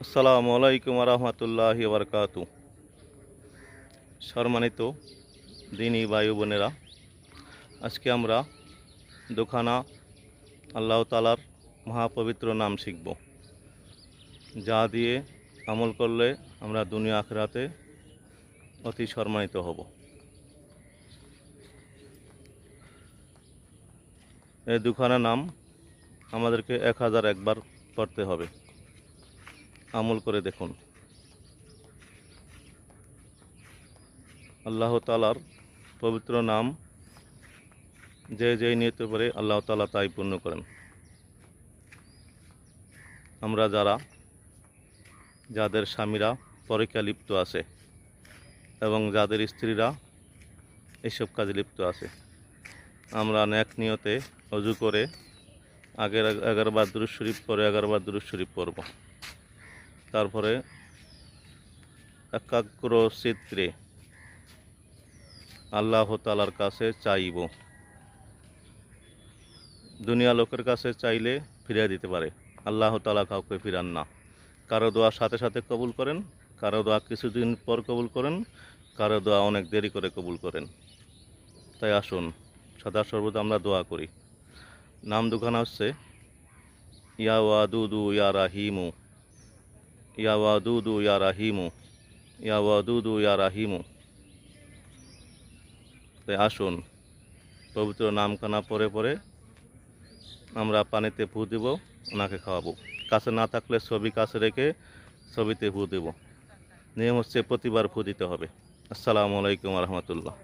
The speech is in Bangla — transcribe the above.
আসসালামু আলাইকুম রহমতুল্লাহি বারকাতু। সম্মানিত দিনী ভাই বোনেরা, আজকে আমরা দুখানা আল্লাহ তাআলার মহাপবিত্র নাম শিখব, যা দিয়ে আমল করলে আমরা দুনিয়া আখিরাতে অতি সম্মানিত হব। এই দুখানা নাম আমাদেরকে 1001 বার পড়তে হবে। আমল করে দেখুন। আল্লাহ তাআলার পবিত্র নাম যেই নিতে পারে আল্লাহ তাআলা তাই পূর্ণ করেন। আমরা যাদের স্বামীরা পরকীয়া লিপ্ত আছে এবং যাদের স্ত্রীরা এসব কাজে লিপ্ত আছে, আমরা নেক নিয়তে ওযু করে আগের 11 বার দুরূদ শরীফ পরে 11 বার দুরূদ শরীফ পড়ব। তারপরে একাগ্র চিত্রে আল্লাহ তাআলার কাছে চাইব। দুনিয়া লোকের কাছে চাইলে ফিরিয়ে দিতে পারে, আল্লাহ তাআলা কাউকে ফিরান না। কারো দোয়া সাথে সাথে কবুল করেন, কারো দোয়া কিছুদিন পর কবুল করেন, কারো দোয়া অনেক দেরি করে কবুল করেন। তাই আসুন সদা সর্বদা আমরা দোয়া করি। নাম দুখানা হচ্ছে ইয়া ওয়াদুদু ইয়া রাহিমু, ইয়া ওয়াদুদু ইয়া রাহিমু, ইয়া ওয়াদুদু ইয়া রাহিমু। তাই আসুন পবিত্র নামখানা পরে পরে আমরা পানিতে ফু দেব, ওনাকে খাওয়াবো। কাছে না থাকলে ছবি কাছে রেখে ছবিতে ফু দেব। নিয়ম হচ্ছে প্রতিবার ফু দিতে হবে। আসসালামু আলাইকুম রহমতুল্লাহ।